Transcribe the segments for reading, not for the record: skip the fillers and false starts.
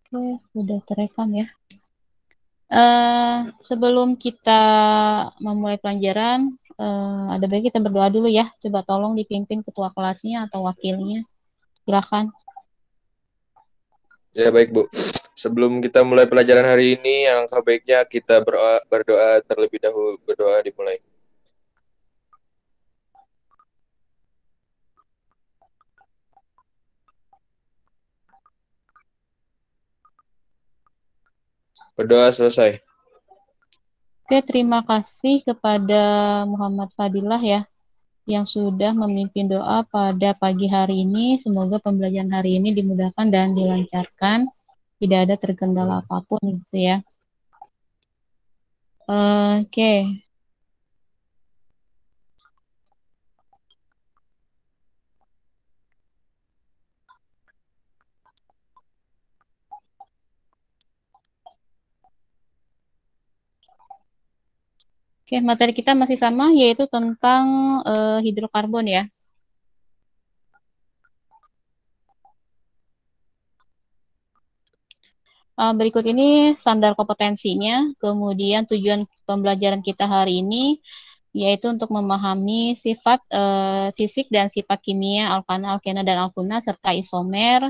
Oke, sudah terekam ya. Sebelum kita memulai pelajaran, ada baik kita berdoa dulu ya. Coba tolong dipimpin ketua kelasnya atau wakilnya. Silakan. Ya baik Bu. Sebelum kita mulai pelajaran hari ini, alangkah baiknya kita berdoa terlebih dahulu. Berdoa dimulai. Berdoa selesai. Oke, terima kasih kepada Muhammad Fadilah ya yang sudah memimpin doa pada pagi hari ini. Semoga pembelajaran hari ini dimudahkan dan dilancarkan. Tidak ada terkendala apapun gitu ya. Oke. Oke, materi kita masih sama yaitu tentang hidrokarbon ya. Berikut ini standar kompetensinya, kemudian tujuan pembelajaran kita hari ini yaitu untuk memahami sifat fisik dan sifat kimia alkana, alkena, dan alkuna serta isomer.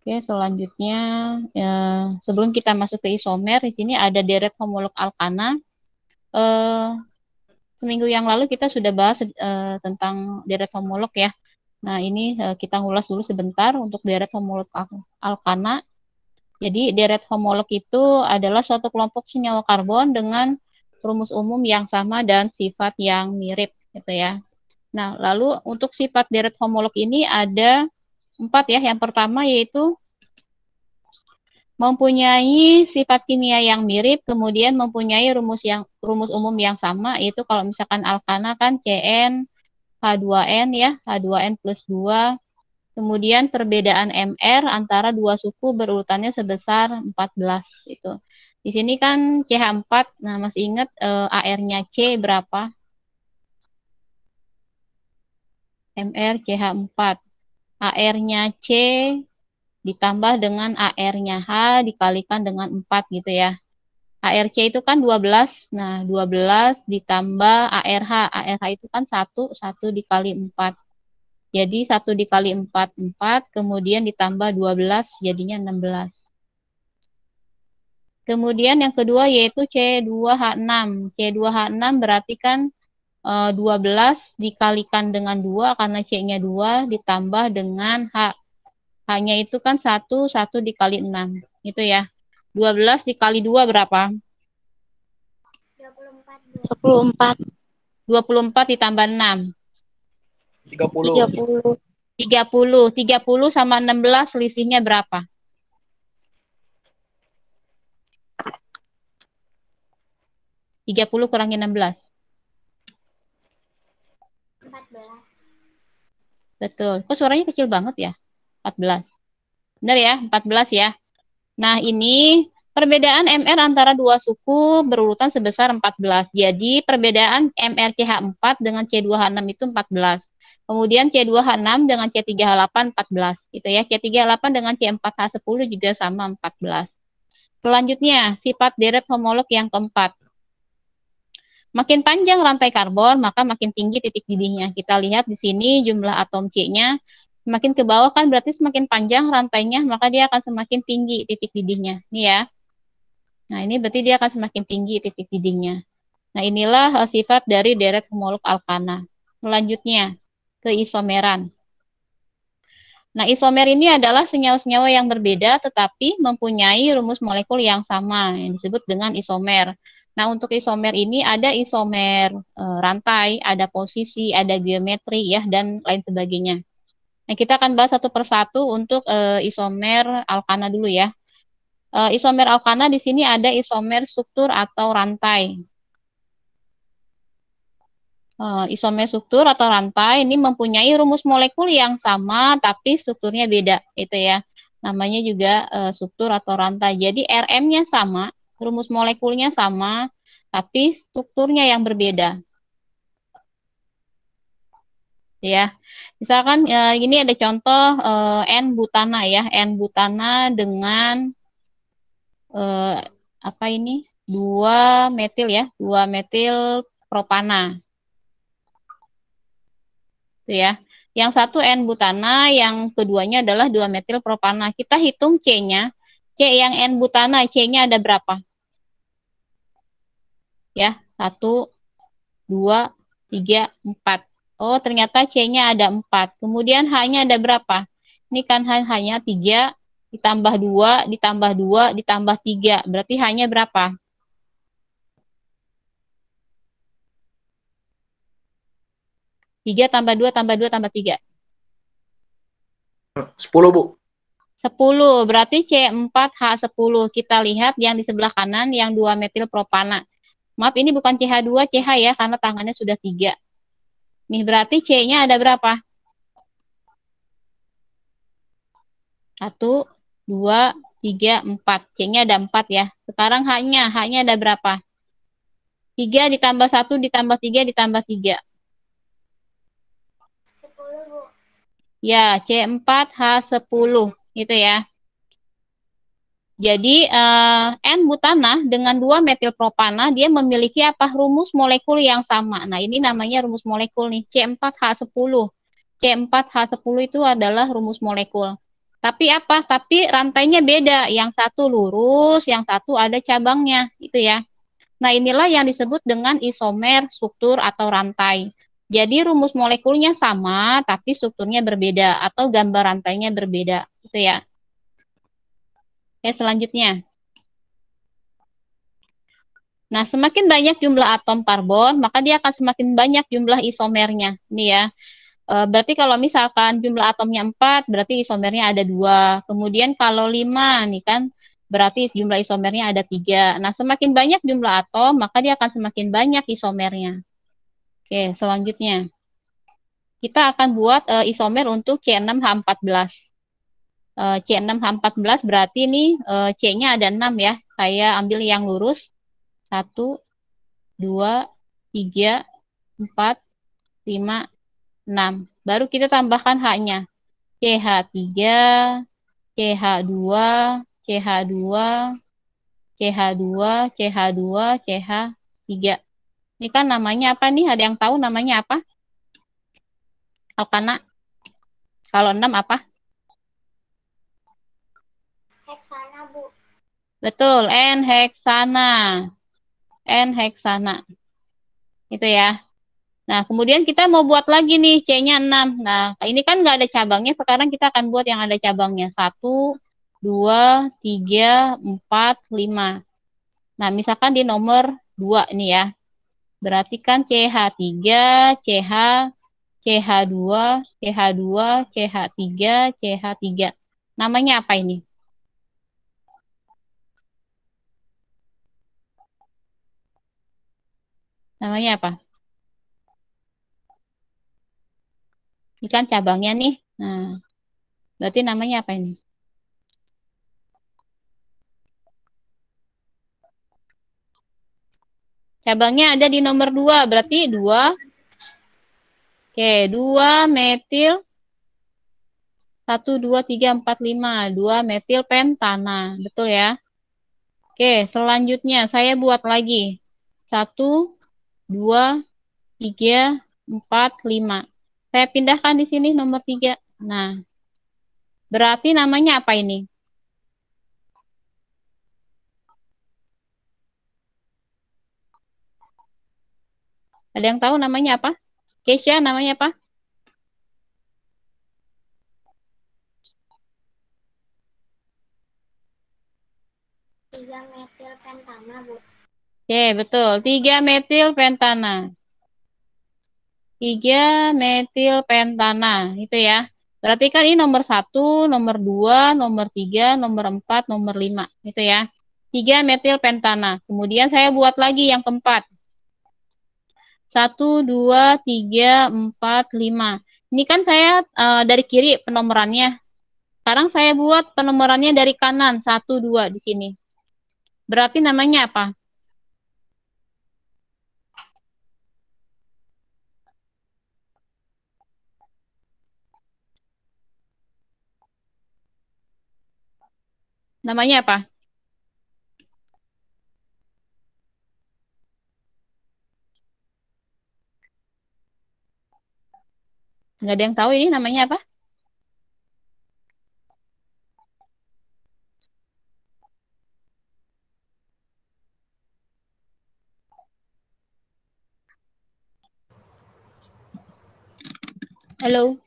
Oke, selanjutnya sebelum kita masuk ke isomer, di sini ada deret homolog alkana. Eh, Seminggu yang lalu kita sudah bahas tentang deret homolog ya. Nah, ini kita ulas dulu sebentar untuk deret homolog alkana. Jadi deret homolog itu adalah suatu kelompok senyawa karbon dengan rumus umum yang sama dan sifat yang mirip gitu ya. Nah, lalu untuk sifat deret homolog ini ada 4 ya. Yang pertama yaitu mempunyai sifat kimia yang mirip, kemudian mempunyai rumus umum yang sama, yaitu kalau misalkan alkana kan CN H2N ya, H2N plus 2. Kemudian perbedaan MR antara dua suku berurutannya sebesar 14 itu. Di sini kan CH4, nah masih ingat AR-nya C berapa? MR CH4. AR-nya C ditambah dengan AR-nya H dikalikan dengan 4 gitu ya. ARC itu kan 12. Nah, 12 ditambah ARH. ARH itu kan 1 dikali 4. Jadi 1 dikali 4, 4. Kemudian ditambah 12, jadinya 16. Kemudian yang kedua yaitu C2H6. C2H6 berarti kan 12 dikalikan dengan 2 karena C-nya 2 ditambah dengan H. H-nya itu kan 1 dikali 6. Itu ya. 12 dikali 2 berapa? 24. 24 ditambah 6. 30. 30. 30 sama 16 selisihnya berapa? 30 kurangi 16. 14. Betul. Kok suaranya kecil banget ya? 14. Benar ya? 14 ya. Nah, ini perbedaan MR antara dua suku berurutan sebesar 14. Jadi, perbedaan MRCH4 dengan C2H6 itu 14. Kemudian C2H6 dengan C3H8 14. Gitu ya. C3H8 dengan C4H10 juga sama 14. Selanjutnya, sifat deret homolog yang keempat. Makin panjang rantai karbon, maka makin tinggi titik didihnya. Kita lihat di sini jumlah atom C-nya semakin ke bawah kan berarti semakin panjang rantainya, maka dia akan semakin tinggi titik didihnya. Ini ya. Nah, ini berarti dia akan semakin tinggi titik didihnya. Nah, inilah sifat dari deret homolog alkana. Selanjutnya, keisomeran. Nah, isomer ini adalah senyawa-senyawa yang berbeda tetapi mempunyai rumus molekul yang sama yang disebut dengan isomer. Nah, untuk isomer ini ada isomer rantai, ada posisi, ada geometri ya dan lain sebagainya. Nah, kita akan bahas satu persatu untuk isomer alkana dulu ya. Isomer alkana di sini ada isomer struktur atau rantai. Isomer struktur atau rantai ini mempunyai rumus molekul yang sama tapi strukturnya beda itu ya. Namanya juga struktur atau rantai. Jadi RM-nya sama, rumus molekulnya sama, tapi strukturnya yang berbeda. Ya. Misalkan ini ada contoh N-butana ya, N-butana dengan apa ini? 2 metil ya, 2 metil propana. Itu ya. Yang satu N-butana, yang keduanya adalah 2 metil propana. Kita hitung C-nya. C yang N-butana, C-nya ada berapa? Ya, 1, 2, 3, 4. Oh, ternyata C-nya ada 4. Kemudian H-nya ada berapa? Ini kan hanya 3, ditambah 2, ditambah 2, ditambah 3. Berarti H-nya berapa? 3 tambah 2, tambah 2, tambah 3. 10, Bu. 10. Berarti C4H10. Kita lihat yang di sebelah kanan, yang 2 metil propana. Maaf, ini bukan CH2, CH ya, karena tangannya sudah 3. Nih, berarti C-nya ada berapa? 1, 2, 3, 4. C-nya ada 4 ya. Sekarang H-nya. H-nya ada berapa? 3 ditambah 1 ditambah 3 ditambah 3. 10, Bu. Ya, C4H10. Itu ya. Jadi, N-butana dengan 2 metil propana, dia memiliki apa? Rumus molekul yang sama. Nah, ini namanya rumus molekul nih, C4H10. C4H10 itu adalah rumus molekul. Tapi apa? Tapi rantainya beda. Yang satu lurus, yang satu ada cabangnya. Itu ya. Nah, inilah yang disebut dengan isomer, struktur, atau rantai. Jadi, rumus molekulnya sama, tapi strukturnya berbeda, atau gambar rantainya berbeda. Itu ya. Oke, selanjutnya. Nah, semakin banyak jumlah atom karbon, maka dia akan semakin banyak jumlah isomernya. Ini ya. Berarti kalau misalkan jumlah atomnya 4, berarti isomernya ada 2. Kemudian kalau 5, nih kan, berarti jumlah isomernya ada 3. Nah, semakin banyak jumlah atom, maka dia akan semakin banyak isomernya. Oke, selanjutnya. Kita akan buat isomer untuk C6H14. C6H14 berarti ini C-nya ada 6 ya. Saya ambil yang lurus. 1, 2, 3, 4, 5, 6. Baru kita tambahkan H-nya. CH3, CH2, CH2, CH2, CH2, CH3. Ini kan namanya apa nih? Ada yang tahu namanya apa? Alkana. Kalau 6 apa? Heksana, Bu. Betul, N-heksana. N-heksana. Itu ya. Nah, kemudian kita mau buat lagi nih, C-nya 6. Nah, ini kan nggak ada cabangnya, sekarang kita akan buat yang ada cabangnya. 1, 2, 3, 4, 5. Nah, misalkan di nomor 2 ini ya. Berarti kan CH3, CH, CH2, CH2, CH3, CH3. Namanya apa ini? Namanya apa? Ini kan cabangnya nih. Nah, berarti namanya apa ini? Cabangnya ada di nomor 2, berarti 2. Oke, 2 metil 1, 2, 3, 4, 5. 2 metil pentana. Betul ya? Oke, selanjutnya saya buat lagi. 1, 2, 3, 4, 5. Saya pindahkan di sini nomor 3. Nah, berarti namanya apa ini? Ada yang tahu namanya apa? Keisha, namanya apa? Tiga metil pentana, Bu. Oke, betul. 3 metil pentana. 3 metil pentana. Itu ya. Berarti kan ini nomor 1, nomor 2, nomor 3, nomor 4, nomor 5. Itu ya. 3 metil pentana. Kemudian saya buat lagi yang keempat. 1, 2, 3, 4, 5. Ini kan saya dari kiri penomorannya. Sekarang saya buat penomorannya dari kanan. 1, 2 di sini. Berarti namanya apa? Namanya apa? Nggak ada yang tahu ini namanya apa? Halo.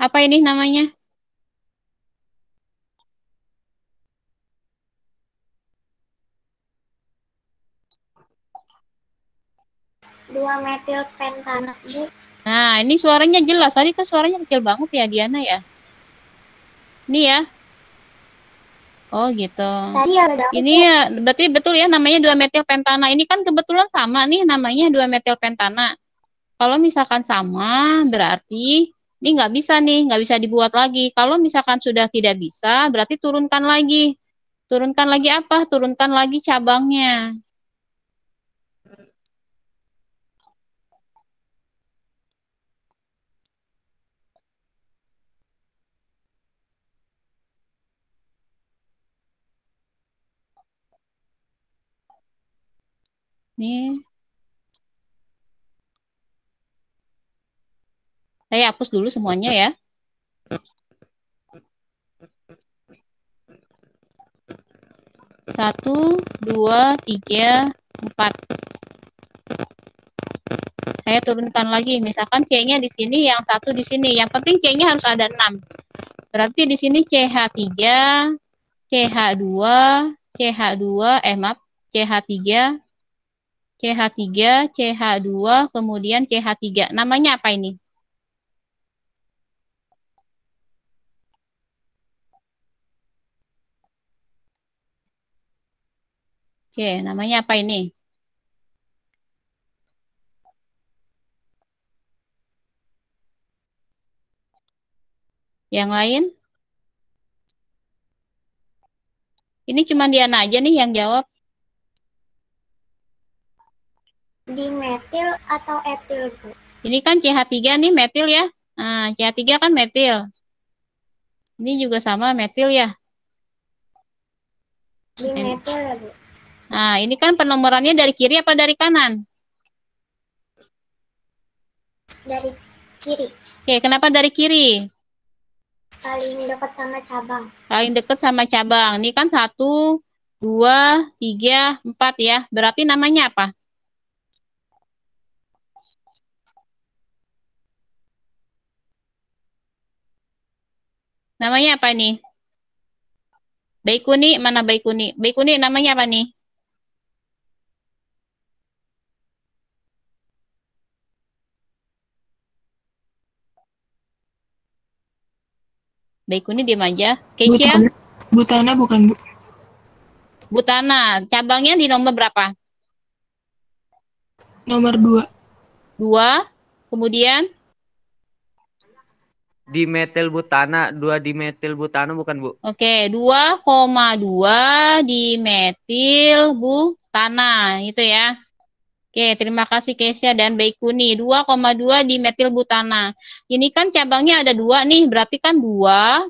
Apa ini namanya? Dua metil pentana, Bu. Nah, ini suaranya jelas. Tadi kan suaranya kecil banget ya, Diana ya. Ini ya. Oh, gitu. Tadi agak jauh, Ini Bu. ya, berarti betul ya namanya 2 metil pentana. Ini kan kebetulan sama nih namanya 2 metil pentana. Kalau misalkan sama, berarti ini nggak bisa dibuat lagi. Kalau misalkan sudah tidak bisa, berarti turunkan lagi. Turunkan lagi apa? Turunkan lagi cabangnya. Nih, saya hapus dulu semuanya ya. Satu, dua, tiga, 4. Saya turunkan lagi. Misalkan C-nya di sini, yang satu di sini. Yang penting C-nya harus ada 6. Berarti di sini CH3, CH2, CH2, maaf, CH3, CH3, CH2, kemudian CH3. Namanya apa ini? Oke, namanya apa ini? Yang lain? Ini cuma Diana aja nih yang jawab. Dimetil atau etil, Bu? Ini kan CH3 nih metil ya. Nah, CH3 kan metil. Ini juga sama metil ya. Dimetil ya, Bu? Nah, ini kan penomorannya dari kiri apa dari kanan? Dari kiri. Oke, kenapa dari kiri? Paling dekat sama cabang. Paling dekat sama cabang. Ini kan 1, 2, 3, 4 ya. Berarti namanya apa? Namanya apa nih? Baikuni, mana Baikuni? Baikuni namanya apa nih? Baikuni diam aja. Keisha? Butana bukan, Bu? Butana. Cabangnya di nomor berapa? Nomor 2. 2. Kemudian? Dimetil butana, 2 dimetil butana bukan, Bu? Oke, 2,2 dimetil butana. Itu ya. Oke, terima kasih Kesia dan Baikuni. 2,2 dimetil butana. Ini kan cabangnya ada 2 nih, berarti kan 2.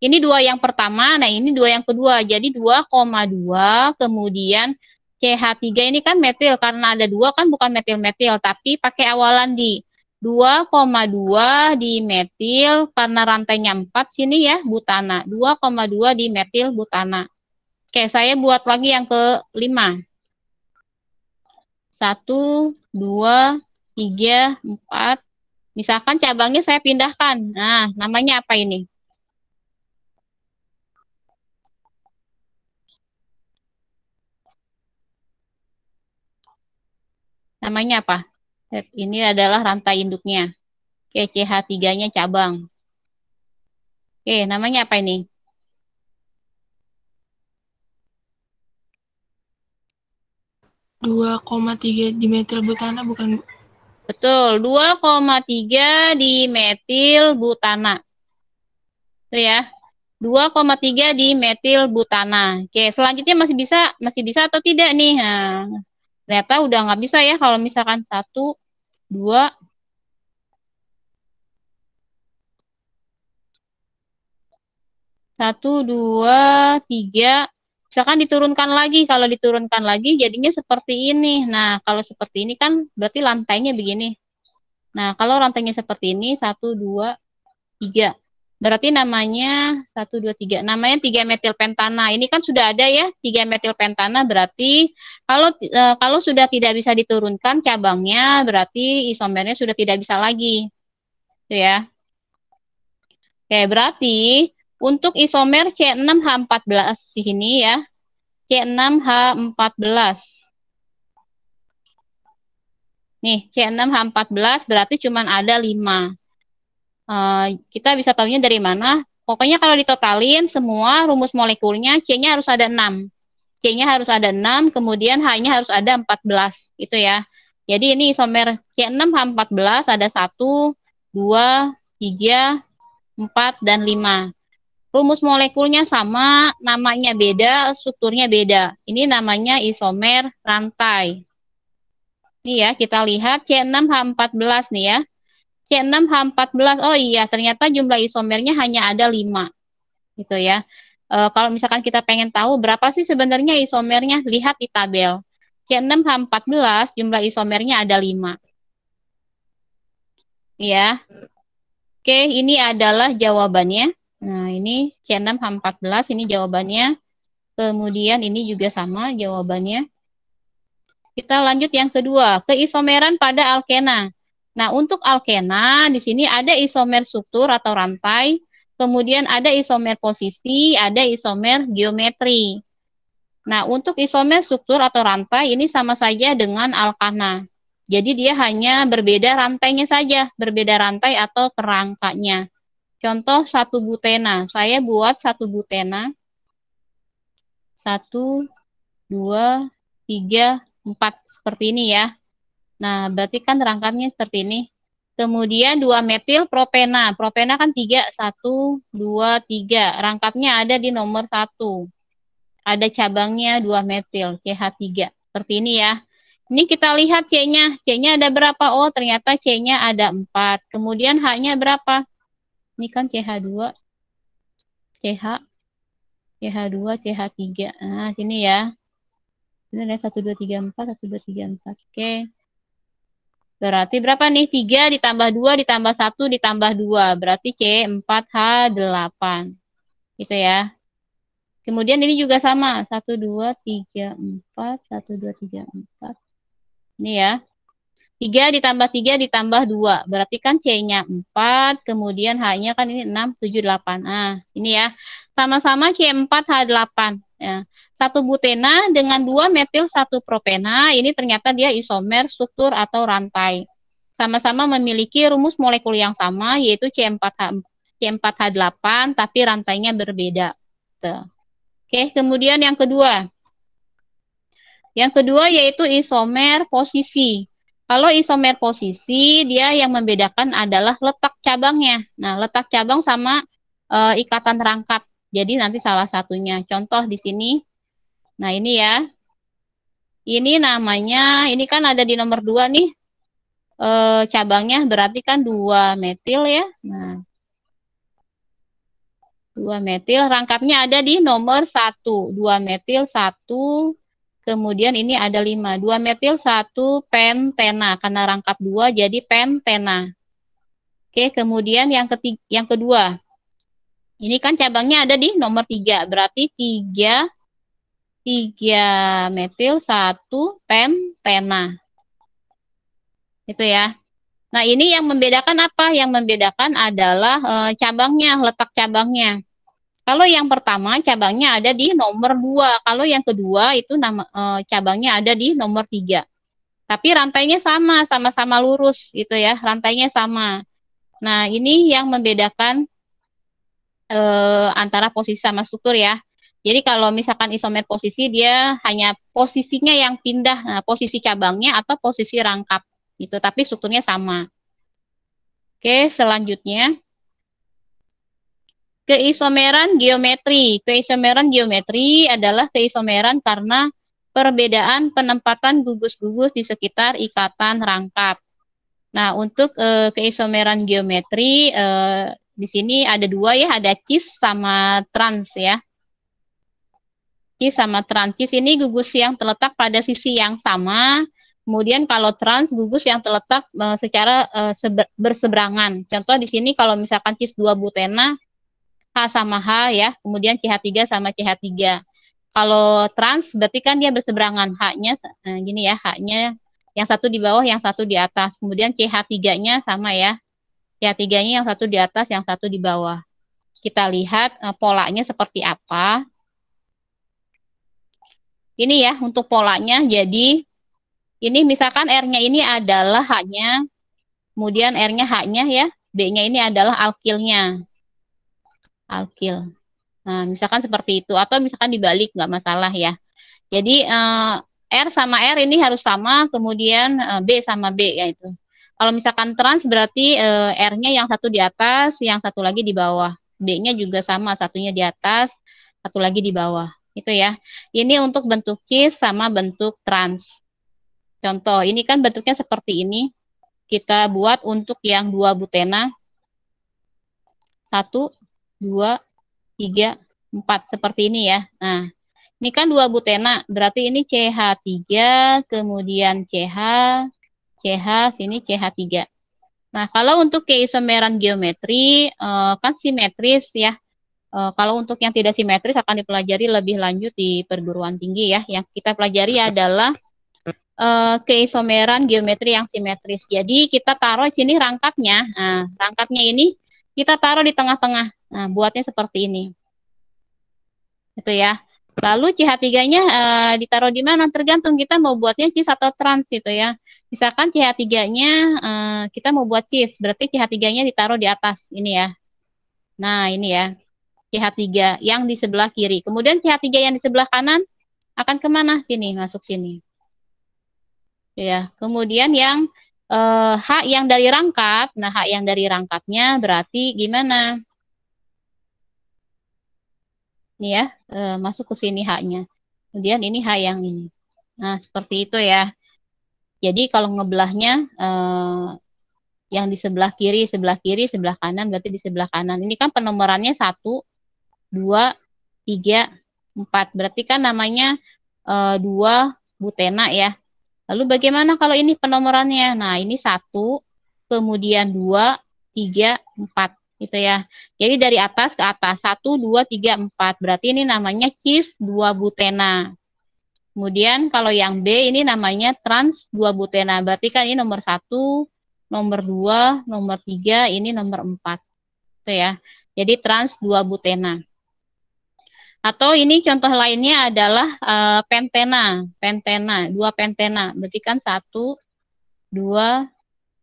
Ini 2 yang pertama, nah ini 2 yang kedua. Jadi 2,2, kemudian CH3 ini kan metil, karena ada 2 kan bukan metil-metil, tapi pakai awalan di 2,2 dimetil, karena rantainya 4, sini ya, butana. 2,2 dimetil butana. Oke, saya buat lagi yang ke-5. 1, 2, 3, 4. Misalkan cabangnya saya pindahkan. Nah, namanya apa ini? Namanya apa? Ini adalah rantai induknya. Oke, CH3-nya cabang. Oke, namanya apa ini? Dua 2,3 dimetil butana bukan, Bu? Betul, 2,3 dimetil butana. Itu ya. 2,3 dimetil butana. Oke, selanjutnya masih bisa atau tidak nih? Nah, ternyata udah nggak bisa ya kalau misalkan 1, 2, 1, 2, 3. Misalkan diturunkan lagi. Kalau diturunkan lagi jadinya seperti ini. Nah, kalau seperti ini kan berarti lantainya begini. Nah, kalau rantainya seperti ini, 1, 2, 3. Berarti namanya 1, 2, 3. Namanya 3-metilpentana. Ini kan sudah ada ya, 3-metilpentana. Berarti kalau sudah tidak bisa diturunkan cabangnya, berarti isomernya sudah tidak bisa lagi. Itu ya. Oke, berarti untuk isomer C6H14 di sini ya. C6H14. Nih, C6H14 berarti cuma ada 5. Kita bisa tahunya dari mana? Pokoknya kalau ditotalin semua rumus molekulnya C-nya harus ada 6. C-nya harus ada 6, kemudian H-nya harus ada 14. Gitu ya. Jadi ini isomer C6H14 ada 1, 2, 3, 4, dan 5. Rumus molekulnya sama, namanya beda, strukturnya beda. Ini namanya isomer rantai. Nih ya, kita lihat C6H14 nih ya. C6H14, oh iya, ternyata jumlah isomernya hanya ada 5. Gitu ya. Kalau misalkan kita pengen tahu berapa sih sebenarnya isomernya, lihat di tabel. C6H14 jumlah isomernya ada 5. Ya. Oke, ini adalah jawabannya. Nah, ini C6H14, ini jawabannya. Kemudian ini juga sama jawabannya. Kita lanjut yang kedua, keisomeran pada alkena. Nah, untuk alkena di sini ada isomer struktur atau rantai, kemudian ada isomer posisi, ada isomer geometri. Nah, untuk isomer struktur atau rantai ini sama saja dengan alkana. Jadi dia hanya berbeda rantainya saja, berbeda rantai atau kerangkanya. Contoh 1 butena, saya buat 1 butena. 1, 2, 3, 4 seperti ini ya. Nah, berarti kan rangkapnya seperti ini. Kemudian 2-metil propena. Propena kan 3, 1, 2, 3. Rangkapnya ada di nomor 1. Ada cabangnya 2-metil, CH3. Seperti ini ya. Ini kita lihat C-nya. C-nya ada berapa? Oh, ternyata C-nya ada 4. Kemudian H-nya berapa? Ini kan CH2. CH. CH2, CH3. Nah, sini ya. Ini ada 1, 2, 3, 4, 1, 2, 3, 4. Oke. Berarti berapa nih? 3 ditambah 2 ditambah 1 ditambah 2. Berarti C4H8. Gitu ya. Kemudian ini juga sama. 1, 2, 3, 4. 1, 2, 3, 4. Ini ya. 3 ditambah 3 ditambah 2. Berarti kan C-nya 4. Kemudian H-nya kan ini 6, 7, 8. Nah, ini ya. Sama-sama C4H8. Ya. 1 butena dengan 2 metil 1 propena. Ini ternyata dia isomer struktur atau rantai. Sama-sama memiliki rumus molekul yang sama, yaitu C4H8, tapi rantainya berbeda. Tuh. Oke, kemudian yang kedua. Yang kedua yaitu isomer posisi. Kalau isomer posisi, dia yang membedakan adalah letak cabangnya. Nah, letak cabang sama ikatan rangkap. Jadi nanti salah satunya. Contoh di sini. Nah, ini ya. Ini namanya, ini kan ada di nomor 2 nih. Cabangnya berarti kan 2 metil ya. Nah, 2 metil. Rangkapnya ada di nomor 1. 2 metil 1. Kemudian ini ada 5. 2 metil 1 pentena. Karena rangkap 2 jadi pentena. Oke, kemudian yang kedua. Ini kan cabangnya ada di nomor 3. Berarti 3 metil 1 pentena. Itu ya. Nah, ini yang membedakan apa? Yang membedakan adalah cabangnya, letak cabangnya. Kalau yang pertama cabangnya ada di nomor 2. Kalau yang kedua itu cabangnya ada di nomor 3. Tapi rantainya sama-sama lurus gitu ya. Rantainya sama. Nah, ini yang membedakan antara posisi sama struktur ya. Jadi kalau misalkan isomer posisi dia hanya posisinya yang pindah, nah, posisi cabangnya atau posisi rangkap gitu, tapi strukturnya sama. Oke, selanjutnya. Keisomeran geometri. Keisomeran geometri adalah keisomeran karena perbedaan penempatan gugus-gugus di sekitar ikatan rangkap. Nah, untuk keisomeran geometri di sini ada dua ya, ada cis sama trans ya. Cis sama trans. Cis ini gugus yang terletak pada sisi yang sama. Kemudian kalau trans gugus yang terletak secara berseberangan. Contoh di sini kalau misalkan cis 2 butena, H sama H ya, kemudian CH3 sama CH3. Kalau trans berarti kan dia berseberangan, H-nya gini ya, H-nya yang satu di bawah, yang satu di atas. Kemudian CH3-nya sama ya. CH3-nya yang satu di atas, yang satu di bawah. Kita lihat polanya seperti apa. Ini ya untuk polanya. Jadi ini misalkan R-nya ini adalah H-nya, kemudian R-nya H-nya ya, B-nya ini adalah alkilnya. Alkil. Nah, misalkan seperti itu. Atau misalkan dibalik, nggak masalah ya. Jadi R sama R ini harus sama, kemudian B sama B ya itu. Kalau misalkan trans berarti R-nya yang satu di atas, yang satu lagi di bawah. B-nya juga sama, satunya di atas, satu lagi di bawah. Itu ya. Ini untuk bentuk cis sama bentuk trans. Contoh, ini kan bentuknya seperti ini. Kita buat untuk yang 2 butena. 1, 2, 3, 4. Seperti ini ya. Nah, ini kan 2 butena. Berarti ini CH3, kemudian CH, sini CH3. Nah, kalau untuk keisomeran geometri, kan simetris ya. Kalau untuk yang tidak simetris akan dipelajari lebih lanjut di perguruan tinggi ya. Yang kita pelajari adalah keisomeran geometri yang simetris. Jadi kita taruh sini rangkapnya. Nah, rangkapnya ini kita taruh di tengah-tengah. Nah, buatnya seperti ini. Itu ya. Lalu CH3-nya ditaruh di mana? Tergantung kita mau buatnya cis atau trans itu ya. Misalkan CH3-nya kita mau buat cis, berarti CH3-nya ditaruh di atas ini ya. Nah, ini ya. CH3 yang di sebelah kiri. Kemudian CH3 yang di sebelah kanan akan kemana? Sini, masuk sini. Ya, kemudian yang H yang dari rangkap, nah H yang dari rangkapnya berarti gimana? Ini ya, masuk ke sini H-nya. Kemudian ini H yang ini. Nah, seperti itu ya. Jadi kalau ngebelahnya yang di sebelah kiri, sebelah kanan, berarti di sebelah kanan. Ini kan penomorannya 1, 2, 3, 4. Berarti kan namanya 2 butena ya. Lalu bagaimana kalau ini penomorannya? Nah, ini 1, kemudian 2, 3, 4. Gitu ya. Jadi dari atas ke atas. 1, 2, 3, 4. Berarti ini namanya cis 2 butena. Kemudian kalau yang B ini namanya trans 2 butena. Berarti kan ini nomor 1, nomor 2, nomor 3, ini nomor 4. Itu ya. Jadi trans 2 butena. Atau ini contoh lainnya adalah pentena. Pentena, 2 pentena. Berarti kan 1, 2,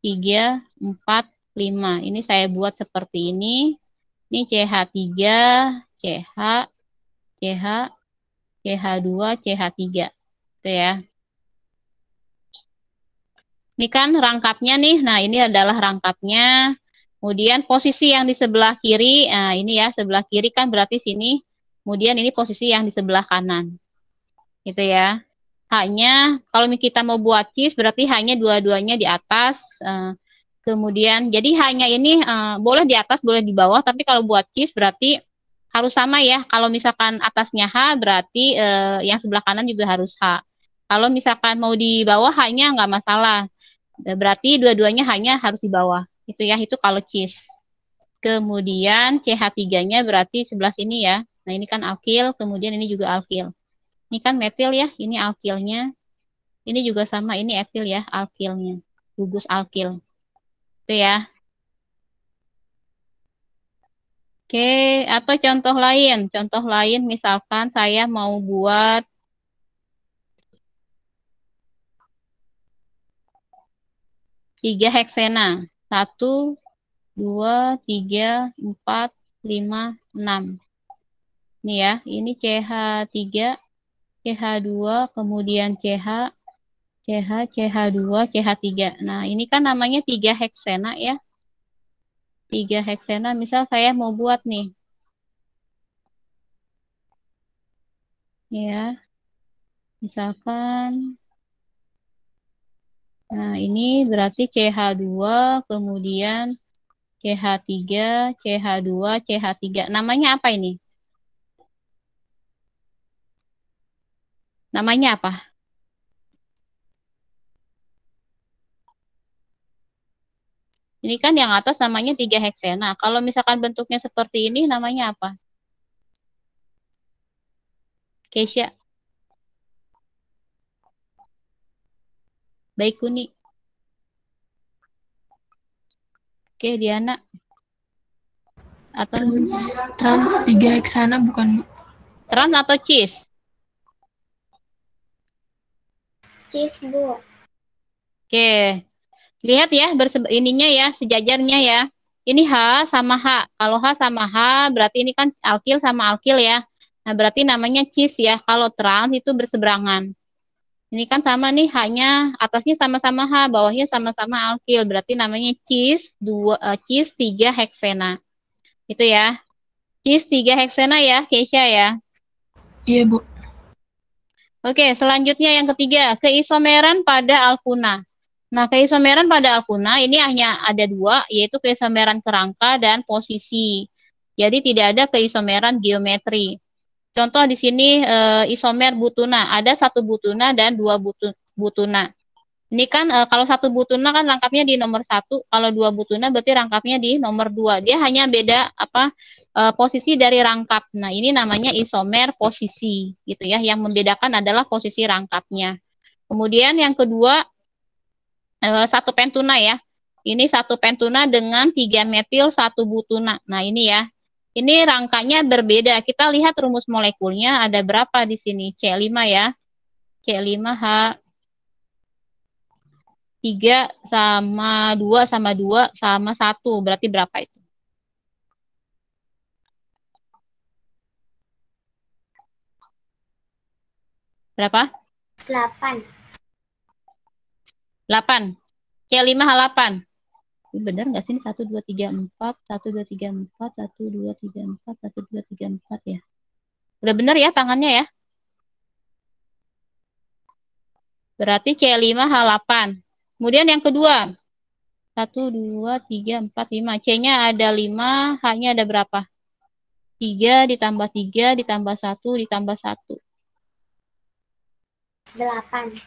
3, 4, 5. Ini saya buat seperti ini. Ini CH3, CH, CH, CH2, CH3. Itu ya. Ini kan rangkapnya nih. Nah, ini adalah rangkapnya. Kemudian posisi yang di sebelah kiri, nah ini ya, sebelah kiri kan berarti sini. Kemudian ini posisi yang di sebelah kanan. Gitu ya. Hanya, kalau kita mau buat cis, berarti hanya dua-duanya di atas. Kemudian, jadi hanya ini boleh di atas, boleh di bawah. Tapi kalau buat cis berarti harus sama ya. Kalau misalkan atasnya H, berarti yang sebelah kanan juga harus H. Kalau misalkan mau di bawah hanya nggak masalah. Berarti dua-duanya hanya harus di bawah. Itu ya, itu kalau cis. Kemudian CH3-nya berarti sebelah sini ya. Nah, ini kan alkil, kemudian ini juga alkil. Ini kan metil ya, ini alkilnya. Ini juga sama, ini etil ya, alkilnya. Gugus alkil. Itu ya. Oke, atau contoh lain. Contoh lain misalkan saya mau buat tiga heksena. 1, 2, 3, 4, 5, 6. Ini ya, ini CH3, CH2, kemudian CH, CH2, CH3. Nah, ini kan namanya 3 heksena ya. 3 heksena, misal saya mau buat nih. Ya. Misalkan, nah ini berarti CH2, kemudian CH3, CH2, CH3. Namanya apa ini? Namanya apa? Ini kan yang atas namanya 3 heksena. Kalau misalkan bentuknya seperti ini namanya apa? Keisha. Baikuni. Oke, Diana. Atau Trans 3 heksana bukan, Bu? trans atau cis? Cis, Bu. Oke. Lihat ya, ininya ya, sejajarnya ya. Ini H sama H. Kalau H sama H, berarti ini kan alkil sama alkil ya. Nah, berarti namanya cis ya. Kalau trans itu berseberangan. Ini kan sama nih, H-nya, atasnya sama-sama H, bawahnya sama-sama alkil. Berarti namanya cis 3 heksena. Itu ya. Cis 3 heksena ya, Keisha ya. Iya, Bu. Oke, selanjutnya yang ketiga, keisomeran pada alkuna. Nah, keisomeran pada alkuna ini hanya ada 2, yaitu keisomeran kerangka dan posisi. Jadi tidak ada keisomeran geometri. Contoh di sini isomer butuna, ada 1 butuna dan 2 butuna. Ini kan kalau 1 butuna kan rangkapnya di nomor 1, kalau 2 butuna berarti rangkapnya di nomor 2. Dia hanya beda posisi dari rangkap. Nah, ini namanya isomer posisi gitu ya. Yang membedakan adalah posisi rangkapnya. Kemudian yang kedua 1 pentuna ya. Ini 1 pentuna dengan 3 metil 1 butuna. Nah, ini ya. Ini rangkanya berbeda. Kita lihat rumus molekulnya ada berapa di sini? C5 ya. C5H 3 sama 2 sama 2 sama 1. Berarti berapa itu? Berapa? 8. 8. C5H8. Ini benar nggak sih? 1, 2, 3, 4. 1, 2, 3, 4. 1, 2, 3, 4. 1, 2, 3, 4 ya. Udah benar ya tangannya ya? Berarti C5H8. Kemudian yang kedua. 1, 2, 3, 4, 5. C-nya ada 5, H-nya ada berapa? 3 ditambah 3 ditambah 1 ditambah 1. 8.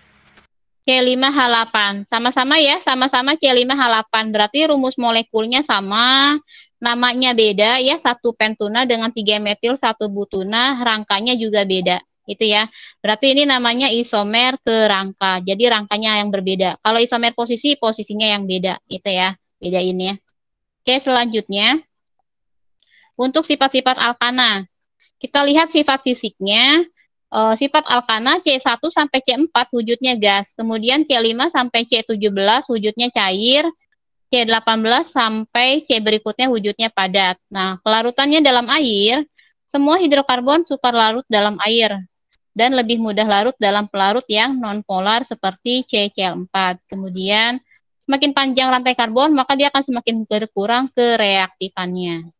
C5H8. Sama-sama ya, sama-sama C5H8. Berarti rumus molekulnya sama, namanya beda ya, 1 pentuna dengan 3 metil 1 butuna, rangkanya juga beda. Itu ya. Berarti ini namanya isomer kerangka. Jadi rangkanya yang berbeda. Kalau isomer posisi, posisinya yang beda. Itu ya, bedain ya. Oke, selanjutnya untuk sifat-sifat alkana. Kita lihat sifat fisiknya. Sifat alkana C1 sampai C4 wujudnya gas. Kemudian C5 sampai C17 wujudnya cair. C18 sampai C berikutnya wujudnya padat. Nah, kelarutannya dalam air, semua hidrokarbon suka larut dalam air dan lebih mudah larut dalam pelarut yang nonpolar seperti CCl4. Kemudian, semakin panjang rantai karbon, maka dia akan semakin berkurang kereaktifannya.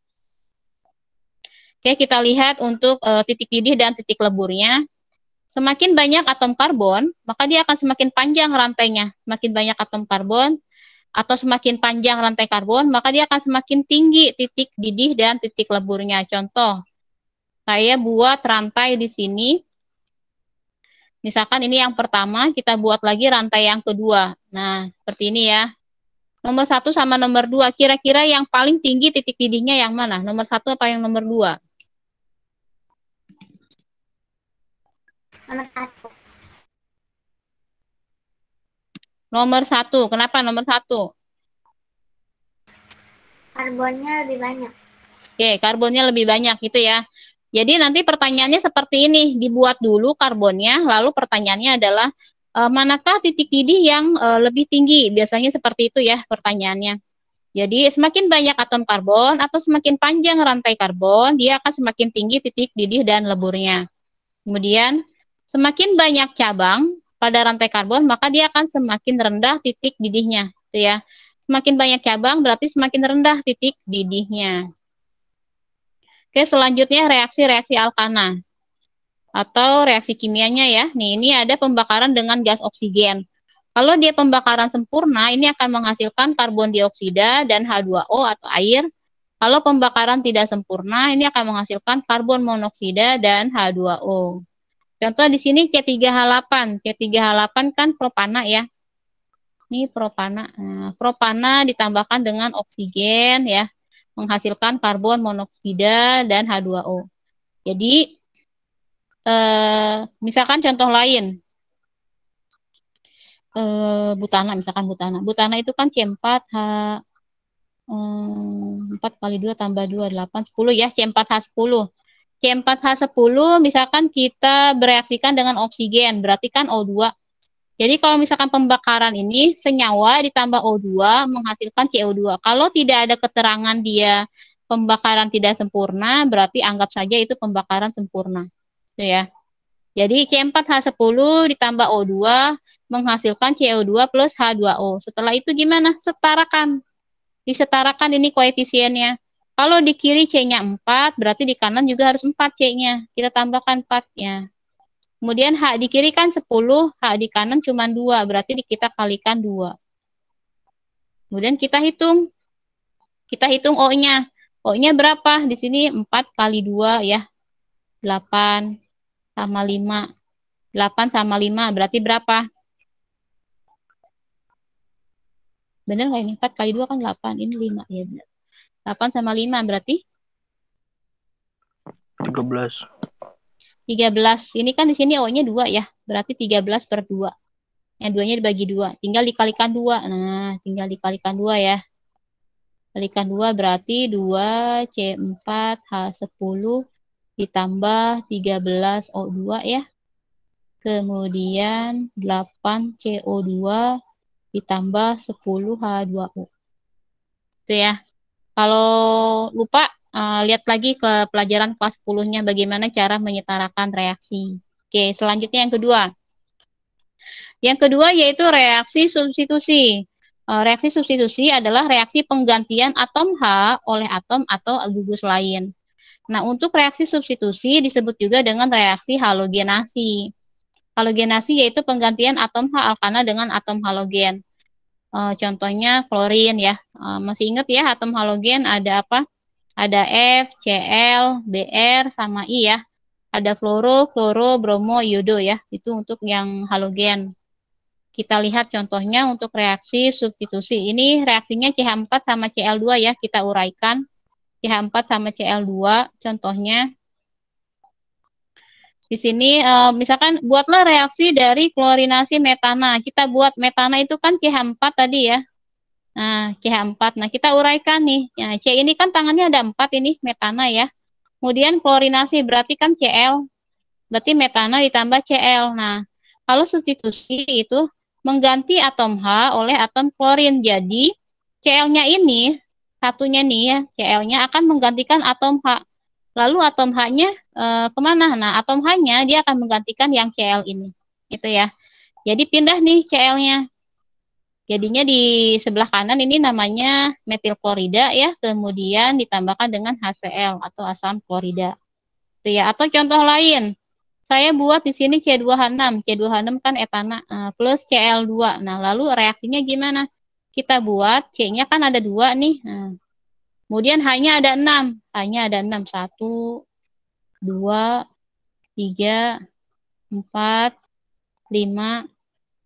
Oke, kita lihat untuk titik didih dan titik leburnya. Semakin banyak atom karbon, maka dia akan semakin panjang rantainya. Semakin banyak atom karbon atau semakin panjang rantai karbon, maka dia akan semakin tinggi titik didih dan titik leburnya. Contoh, saya buat rantai di sini. Misalkan ini yang pertama, kita buat lagi rantai yang kedua. Nah, seperti ini ya. Nomor 1 sama nomor 2, kira-kira yang paling tinggi titik didihnya yang mana? Nomor 1 apa yang nomor 2? Nomor 1. Nomor 1. Kenapa nomor 1? Karbonnya lebih banyak. Oke, karbonnya lebih banyak gitu ya. Jadi nanti pertanyaannya seperti ini, dibuat dulu karbonnya, lalu pertanyaannya adalah manakah titik didih yang lebih tinggi? Biasanya seperti itu ya pertanyaannya. Jadi semakin banyak atom karbon atau semakin panjang rantai karbon, dia akan semakin tinggi titik didih dan leburnya. Kemudian semakin banyak cabang pada rantai karbon, maka dia akan semakin rendah titik didihnya. Gitu ya. Semakin banyak cabang berarti semakin rendah titik didihnya. Oke, selanjutnya reaksi-reaksi alkana atau reaksi kimianya ya. Nih, ini ada pembakaran dengan gas oksigen. Kalau dia pembakaran sempurna, ini akan menghasilkan karbon dioksida dan H2O atau air. Kalau pembakaran tidak sempurna, ini akan menghasilkan karbon monoksida dan H2O. Contoh di sini C3H8. C3H8 kan propana ya. Ini propana. Nah, propana ditambahkan dengan oksigen ya, menghasilkan karbon monoksida dan H2O. Jadi, misalkan contoh lain, butana, misalkan butana. Butana itu kan C4H, 4 kali 2 tambah 2, 8, 10 ya, C4H10. C4H10 misalkan kita bereaksikan dengan oksigen, berarti kan O2. Jadi kalau misalkan pembakaran ini senyawa ditambah O2 menghasilkan CO2. Kalau tidak ada keterangan dia pembakaran tidak sempurna, berarti anggap saja itu pembakaran sempurna. Itu ya. Jadi C4H10 ditambah O2 menghasilkan CO2 plus H2O. Setelah itu gimana? Setarakan. Disetarakan ini koefisiennya. Kalau di kiri C-nya 4, berarti di kanan juga harus 4 C-nya. Kita tambahkan 4-nya. Kemudian H di kiri kan 10, H di kanan cuma 2, berarti kita kalikan 2. Kemudian kita hitung. Kita hitung O-nya. O-nya berapa? Di sini 4 kali 2 ya. 8 sama 5. 8 sama 5 berarti berapa? Benar nggak ini? 4 kali 2 kan 8. Ini 5. Ya benar. 8 sama 5 berarti? 13. 13. Ini kan di sini O-nya 2 ya. Berarti 13 per 2. Yang 2-nya dibagi 2. Tinggal dikalikan 2. Nah, tinggal dikalikan 2 ya. Kalikan 2 berarti 2 C4H10 ditambah 13 O2 ya. Kemudian 8 CO2 ditambah 10 H2O. Itu ya. Kalau lupa, lihat lagi ke pelajaran kelas 10-nya bagaimana cara menyetarakan reaksi. Oke, selanjutnya yang kedua. Yang kedua yaitu reaksi substitusi. Reaksi substitusi adalah reaksi penggantian atom H oleh atom atau gugus lain. Nah, untuk reaksi substitusi disebut juga dengan reaksi halogenasi. Halogenasi yaitu penggantian atom H alkana dengan atom halogen. Contohnya klorin ya. Masih ingat ya atom halogen ada apa? Ada F, Cl, Br, sama I ya. Ada fluoro, bromo, iodo ya. Itu untuk yang halogen. Kita lihat contohnya untuk reaksi substitusi. Ini reaksinya CH4 sama Cl2 ya. Kita uraikan. CH4 sama Cl2 contohnya. Di sini misalkan buatlah reaksi dari klorinasi metana. Kita buat metana itu kan CH4 tadi ya. Nah, CH4. Nah, kita uraikan nih. Nah, C ini kan tangannya ada 4 ini metana ya. Kemudian klorinasi berarti kan Cl. Berarti metana ditambah Cl. Nah, kalau substitusi itu mengganti atom H oleh atom klorin. Jadi, Cl-nya ini, satunya nih ya, Cl-nya akan menggantikan atom H. Lalu atom H-nya kemana? Nah, atom H-nya dia akan menggantikan yang Cl ini. Gitu ya. Jadi pindah nih Cl-nya. Jadinya di sebelah kanan ini namanya metil klorida ya. Kemudian ditambahkan dengan HCl atau asam klorida. Itu ya. Atau contoh lain. Saya buat di sini C2H6. C2H6 kan etana plus Cl2. Nah, lalu reaksinya gimana? Kita buat C-nya kan ada 2 nih. Nah, kemudian H-nya ada 6. H-nya ada 6. 1, 2, 3, 4, 5,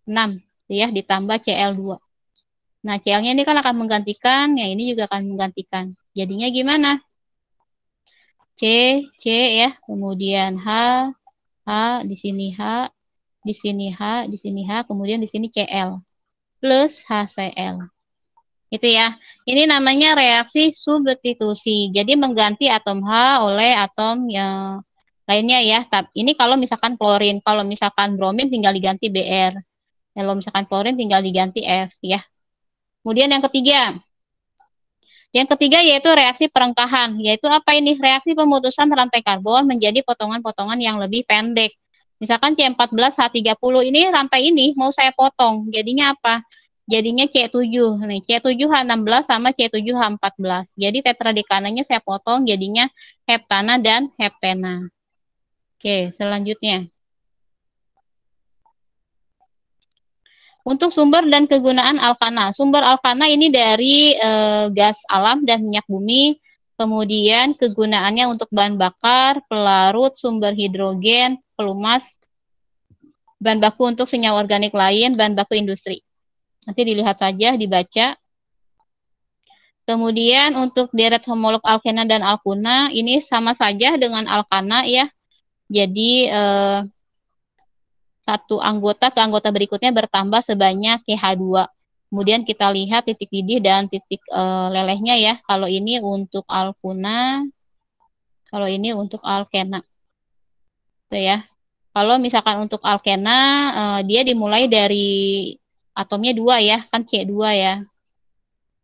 6. Ya, ditambah Cl2. Nah, Cl-nya ini kan akan menggantikan. Ya, ini juga akan menggantikan. Jadinya gimana? C ya. Kemudian H, di sini H, di sini H, di sini H. Kemudian di sini Cl. Plus HCl. Itu ya. Ini namanya reaksi substitusi. Jadi mengganti atom H oleh atom yang lainnya ya. Ini kalau misalkan klorin, kalau misalkan bromin tinggal diganti Br. Kalau misalkan klorin tinggal diganti F ya. Kemudian yang ketiga. Yang ketiga yaitu reaksi perengkahan. Yaitu apa ini? Reaksi pemutusan rantai karbon menjadi potongan-potongan yang lebih pendek. Misalkan C14H30 ini rantai ini mau saya potong. Jadinya apa? Jadinya C7. Nih, C7H16 sama C7H14. Jadi tetradekananya saya potong jadinya heptana dan heptena. Oke, selanjutnya. Untuk sumber dan kegunaan alkana. Sumber alkana ini dari gas alam dan minyak bumi. Kemudian kegunaannya untuk bahan bakar, pelarut, sumber hidrogen, pelumas, bahan baku untuk senyawa organik lain, bahan baku industri. Nanti dilihat saja, dibaca. Kemudian untuk deret homolog alkena dan alkuna, ini sama saja dengan alkana ya. Jadi satu anggota ke anggota berikutnya bertambah sebanyak KH2. Kemudian kita lihat titik didih dan titik lelehnya ya. Kalau ini untuk alkuna, kalau ini untuk alkena. Tuh ya. Kalau misalkan untuk alkena, dia dimulai dari atomnya 2 ya, kan C2 ya.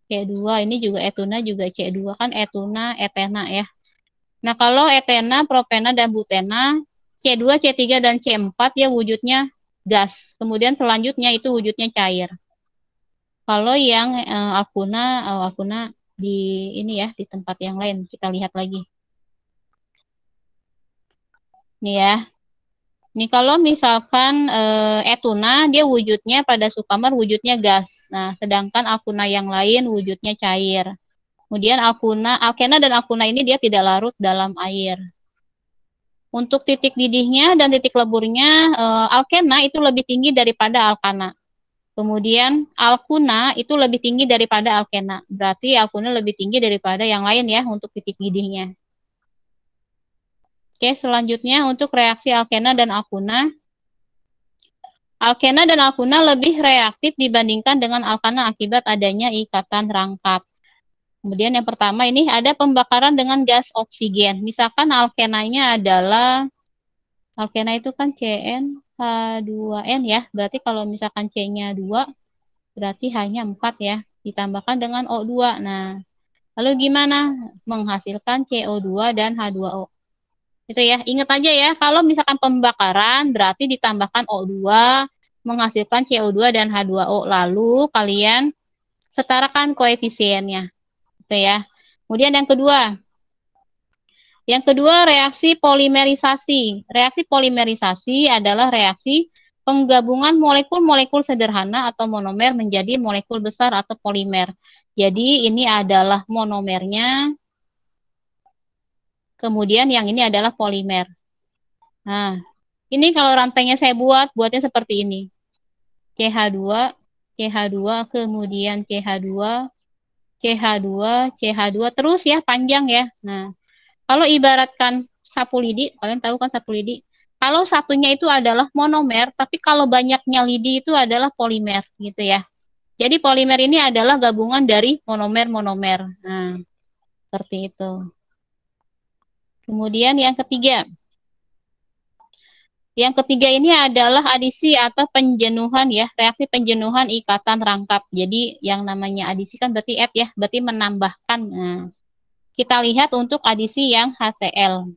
C2, ini juga etuna juga C2, kan etuna, etena ya. Nah, kalau etena, propena, dan butena, C2, C3, dan C4 ya wujudnya gas. Kemudian selanjutnya itu wujudnya cair. Kalau yang alkuna di ini ya, di tempat yang lain. Kita lihat lagi. Nih ya. Nih kalau misalkan etuna, dia wujudnya pada sukamar wujudnya gas. Nah, sedangkan alkuna yang lain wujudnya cair. Kemudian alkena dan alkuna ini dia tidak larut dalam air. Untuk titik didihnya dan titik leburnya, alkena itu lebih tinggi daripada alkana. Kemudian alkuna itu lebih tinggi daripada alkena. Berarti alkuna lebih tinggi daripada yang lain ya untuk titik didihnya. Oke, selanjutnya untuk reaksi alkena dan alkuna. Alkena dan alkuna lebih reaktif dibandingkan dengan alkana akibat adanya ikatan rangkap. Kemudian yang pertama ini ada pembakaran dengan gas oksigen. Misalkan alkenanya adalah, alkena itu kan CnH2n ya. Berarti kalau misalkan C-nya 2, berarti hanya 4 ya. Ditambahkan dengan O2. Nah, lalu gimana? Menghasilkan CO2 dan H2O. Itu ya, ingat aja ya, kalau misalkan pembakaran berarti ditambahkan O2, menghasilkan CO2 dan H2O. Lalu kalian setarakan koefisiennya. Itu ya. Kemudian yang kedua. Yang kedua reaksi polimerisasi. Reaksi polimerisasi adalah reaksi penggabungan molekul-molekul sederhana atau monomer menjadi molekul besar atau polimer. Jadi ini adalah monomernya. Kemudian yang ini adalah polimer. Nah, ini kalau rantainya saya buatnya seperti ini. CH2, CH2, kemudian CH2, CH2, CH2, terus ya, panjang ya. Nah, kalau ibaratkan sapu lidi, kalian tahu kan sapu lidi? Kalau satunya itu adalah monomer, tapi kalau banyaknya lidi itu adalah polimer, gitu ya. Jadi polimer ini adalah gabungan dari monomer-monomer. Nah, seperti itu. Kemudian yang ketiga. Yang ketiga ini adalah adisi atau penjenuhan ya, reaksi penjenuhan ikatan rangkap. Jadi yang namanya adisi kan berarti add ya, berarti menambahkan. Nah, kita lihat untuk adisi yang HCl.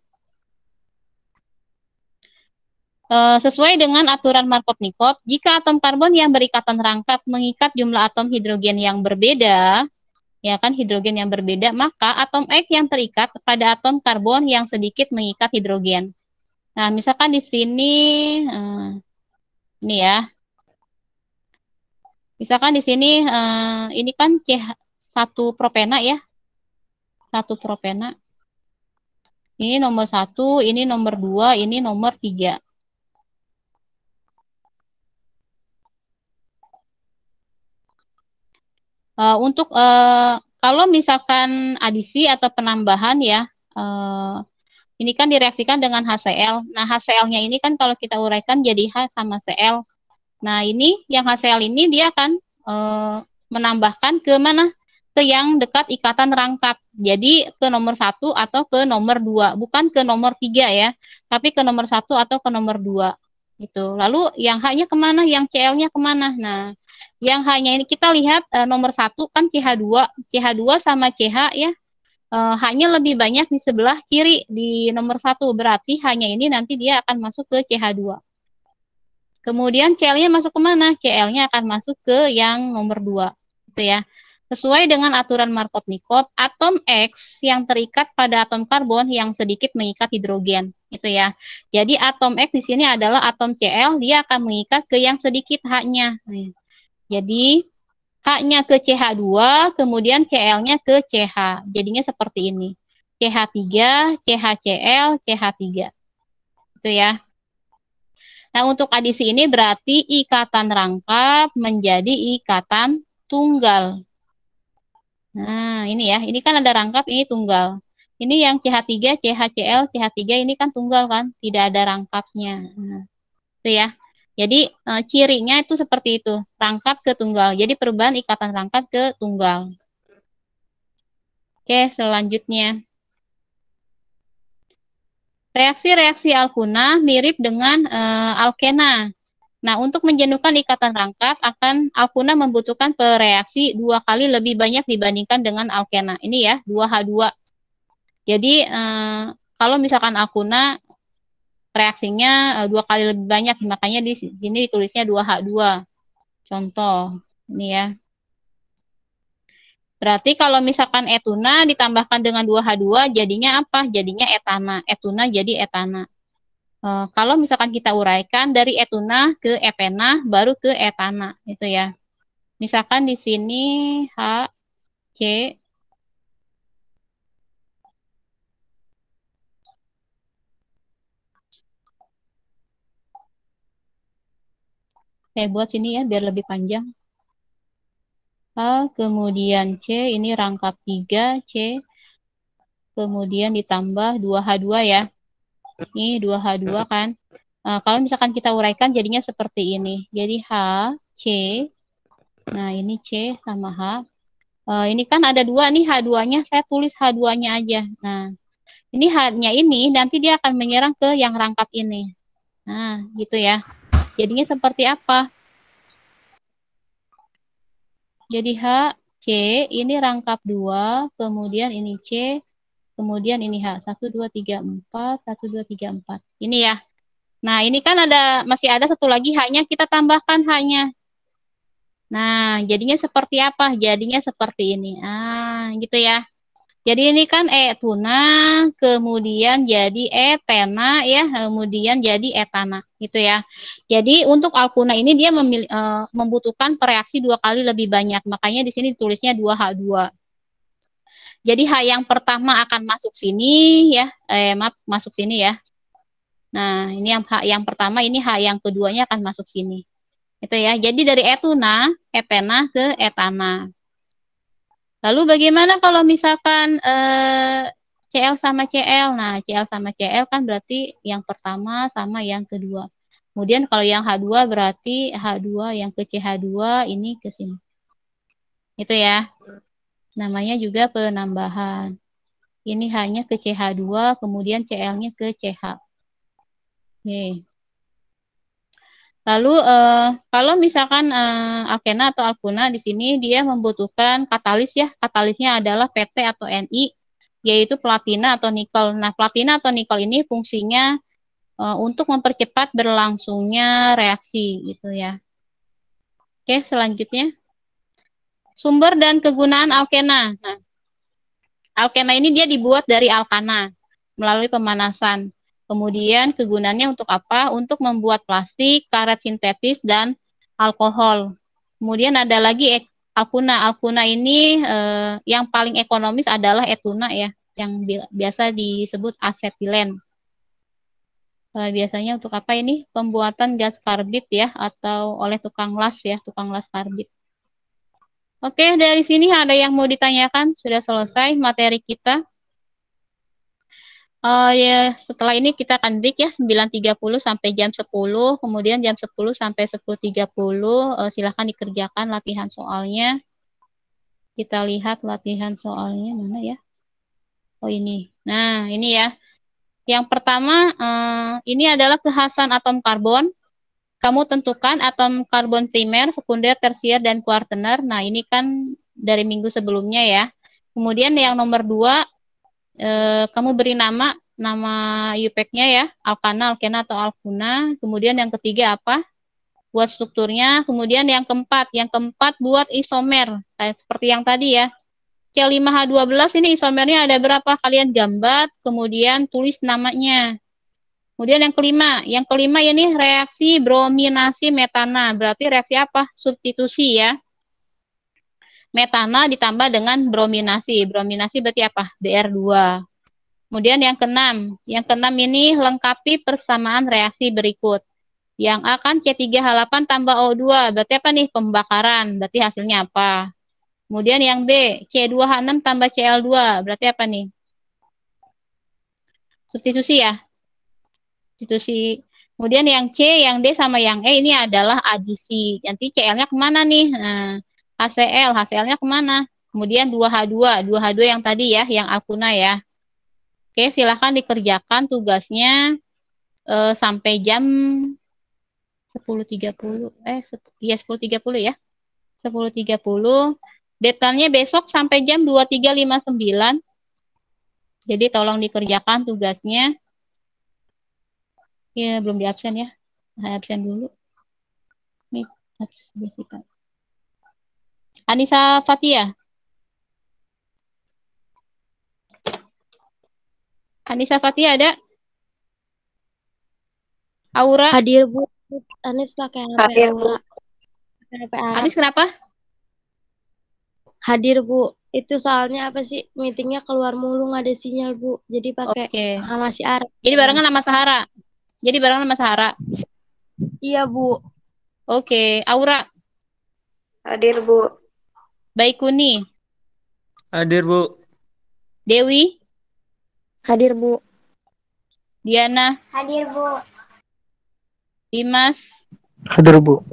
Sesuai dengan aturan Markovnikov, jika atom karbon yang berikatan rangkap mengikat jumlah atom hidrogen yang berbeda, ya kan hidrogen yang berbeda, maka atom X yang terikat pada atom karbon yang sedikit mengikat hidrogen. Nah, misalkan di sini, ini ya. Misalkan di sini, ini kan C1 propena ya. 1 propena. Ini nomor 1, ini nomor 2, ini nomor 3. Untuk kalau misalkan adisi atau penambahan ya, ini kan direaksikan dengan HCl. Nah, HCl-nya ini kan kalau kita uraikan jadi H sama Cl. Nah, ini yang HCl ini dia akan menambahkan ke mana? Ke yang dekat ikatan rangkap. Jadi ke nomor 1 atau ke nomor 2. Bukan ke nomor 3 ya. Tapi ke nomor 1 atau ke nomor 2. Gitu. Lalu yang H-nya kemana? Yang Cl-nya kemana? Nah, yang H-nya ini kita lihat nomor 1 kan CH2. CH2 sama CH ya. H-nya lebih banyak di sebelah kiri di nomor 1. Berarti H-nya ini nanti dia akan masuk ke CH2. Kemudian Cl-nya masuk ke mana? Cl-nya akan masuk ke yang nomor 2. Gitu ya. Sesuai dengan aturan Markovnikov, atom X yang terikat pada atom karbon yang sedikit mengikat hidrogen. Gitu ya. Jadi atom X di sini adalah atom Cl, dia akan mengikat ke yang sedikit H-nya. Jadi H-nya ke CH2, kemudian Cl-nya ke CH. Jadinya seperti ini. CH3, CHCl, CH3. Itu ya. Nah, untuk adisi ini berarti ikatan rangkap menjadi ikatan tunggal. Nah, ini ya. Ini kan ada rangkap, ini tunggal. Ini yang CH3, CHCl, CH3 ini kan tunggal kan, tidak ada rangkapnya. Nah, itu ya. Jadi cirinya itu seperti itu, rangkap ke tunggal. Jadi perubahan ikatan rangkap ke tunggal. Oke, selanjutnya. Reaksi-reaksi alkuna mirip dengan alkena. Nah, untuk menjenuhkan ikatan rangkap, alkuna membutuhkan bereaksi 2 kali lebih banyak dibandingkan dengan alkena. Ini ya, 2H2. Jadi, kalau misalkan alkuna reaksinya 2 kali lebih banyak, makanya di sini ditulisnya 2H2. Contoh, ini ya. Berarti kalau misalkan etuna ditambahkan dengan 2H2, jadinya apa? Jadinya etana. Etuna jadi etana. Kalau misalkan kita uraikan dari etuna ke etena, baru ke etana. Itu ya. Misalkan di sini H, C, saya buat sini ya, biar lebih panjang. H, kemudian C, ini rangkap 3, C, kemudian ditambah 2H2 ya. Ini 2H2 kan. Kalau misalkan kita uraikan jadinya seperti ini. Jadi H, C, nah ini C sama H. Ini kan ada 2 nih H2-nya, saya tulis H2-nya aja. Nah, ini H-nya ini nanti dia akan menyerang ke yang rangkap ini. Nah, gitu ya. Jadinya seperti apa? Jadi H, C, ini rangkap 2, kemudian ini C, kemudian ini H. 1, 2, 3, 4, 1, 2, 3, 4. Ini ya. Nah, ini kan masih ada satu lagi H-nya, kita tambahkan H-nya. Nah, jadinya seperti apa? Jadinya seperti ini. Gitu ya. Jadi ini kan etuna, kemudian jadi etena ya, kemudian jadi etana, gitu ya. Jadi untuk alkuna ini dia membutuhkan reaksi 2 kali lebih banyak, makanya di sini tulisnya 2H2. Jadi H yang pertama akan masuk sini ya, masuk sini ya. Nah, ini yang H yang pertama, ini H yang keduanya akan masuk sini. Itu ya. Jadi dari etuna, etena ke etana. Lalu bagaimana kalau misalkan Cl sama Cl? Nah, Cl sama Cl kan berarti yang pertama sama yang kedua. Kemudian kalau yang H2 berarti H2 yang ke CH2 ini ke sini. Itu ya. Namanya juga penambahan. Ini hanya ke CH2, kemudian Cl-nya ke CH. Oke. Lalu kalau misalkan alkena atau alkuna di sini dia membutuhkan katalis ya. Katalisnya adalah PT atau Ni, yaitu platina atau nikel. Nah, platina atau nikel ini fungsinya untuk mempercepat berlangsungnya reaksi gitu ya. Oke, selanjutnya. Sumber dan kegunaan alkena. Nah, alkena ini dia dibuat dari alkana melalui pemanasan. Kemudian kegunaannya untuk apa? Untuk membuat plastik, karet sintetis, dan alkohol. Kemudian ada lagi alkuna. Alkuna ini yang paling ekonomis adalah etuna ya, yang biasa disebut asetilen. Biasanya untuk apa ini? Pembuatan gas karbit ya, atau oleh tukang las ya, tukang las karbit. Oke, dari sini ada yang mau ditanyakan? Sudah selesai materi kita. Ya, setelah ini kita akan break ya 9.30 sampai jam 10, kemudian jam 10 sampai 10.30 silahkan dikerjakan latihan soalnya. Kita lihat latihan soalnya mana ya? Oh ini. Nah, ini ya. Yang pertama ini adalah kekhasan atom karbon. Kamu tentukan atom karbon primer, sekunder, tersier, dan kuartener. Nah, ini kan dari minggu sebelumnya ya. Kemudian yang nomor 2 kamu beri nama UPAC-nya ya, alkana, alkena, atau alkuna. Kemudian yang ketiga apa? Buat strukturnya. Kemudian yang keempat buat isomer. Seperti yang tadi ya. C5H12 ini isomernya ada berapa? Kalian gambar, kemudian tulis namanya. Kemudian yang kelima ini reaksi brominasi metana. Berarti reaksi apa? Substitusi ya. Metana ditambah dengan brominasi. Brominasi berarti apa? Br2. Kemudian yang keenam ini lengkapi persamaan reaksi berikut. Yang A kan C3H8 tambah O2. Berarti apa nih? Pembakaran. Berarti hasilnya apa? Kemudian yang B, C2H6 tambah Cl2. Berarti apa nih? Substitusi ya? Substitusi. Kemudian yang C, yang D, sama yang E ini adalah adisi. Nanti Cl-nya kemana nih? Nah, HCl-nya kemana? Kemudian 2H2 yang tadi ya, yang alkuna ya. Oke, silahkan dikerjakan tugasnya sampai jam 10.30. 10.30 ya. 10.30. Detailnya besok sampai jam 23.59. Jadi tolong dikerjakan tugasnya. Ya, belum diabsen ya. Saya absen dulu. Nih, harus bersihkan. Anissa Fatia. Anissa Fatia ada? Aura? Hadir, Bu. Anis pakai HP Hadir, Bu. Aura. HP Arab. Anis kenapa? Hadir, Bu. Itu soalnya apa sih? Meetingnya keluar mulu, nggak ada sinyal, Bu. Jadi pakai Oke. masih Arab. Jadi barengan sama Sahara. Iya, Bu. Oke, Aura. Hadir, Bu. Baikuni. Hadir, Bu. Dewi. Hadir, Bu. Diana. Hadir, Bu. Dimas. Hadir, Bu.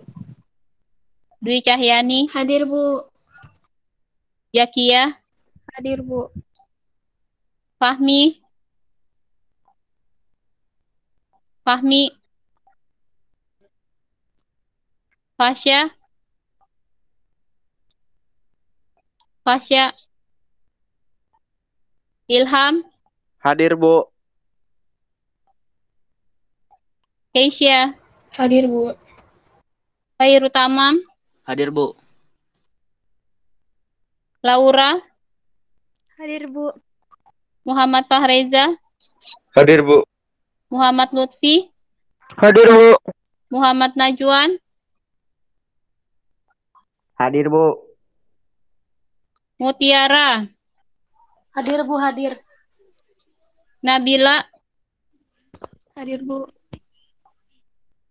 Dwi Cahyani. Hadir, Bu. Yakia. Hadir, Bu. Fahmi. Fasya. Ilham. Hadir, Bu. Keisha. Hadir, Bu. Khairu Tamam. Hadir, Bu. Laura. Hadir, Bu. Muhammad Fahreza. Hadir, Bu. Muhammad Lutfi. Hadir, Bu. Muhammad Najwan. Hadir, Bu. Mutiara. Hadir, Bu. Hadir. Nabila. Hadir, Bu.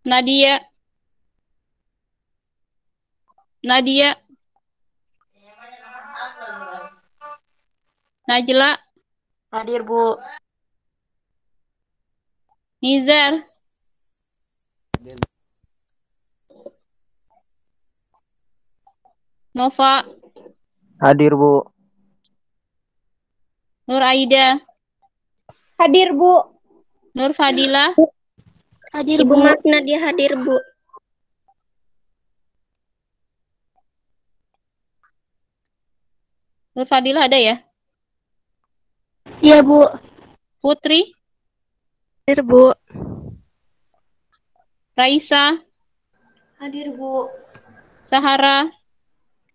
Nadia. Najla. Hadir, Bu. Nizar. Nova. Hadir, Bu. Nur Aida. Hadir, Bu. Nur Fadila. Hadir, Ibu Bu. Magna dia hadir, Bu. Nur Fadila ada ya? Iya, Bu. Putri. Hadir, Bu. Raisa. Hadir, Bu. Sahara.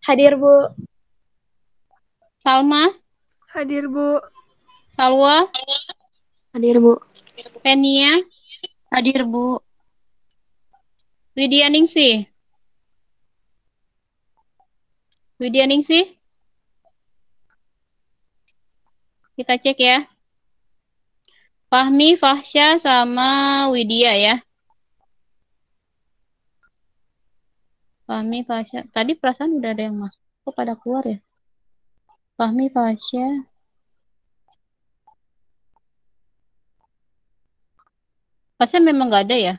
Hadir, Bu. Salma. Hadir, Bu. Salwa. Hadir, Bu. Penia. Hadir, Bu. Widya Ningsih. Kita cek ya. Fahmi, Fahsya, sama Widya ya. Fahmi, Fahsya. Tadi perasaan udah ada yang masuk. Kok pada keluar ya? Fahmi, Fahsya. Fahsya memang nggak ada ya?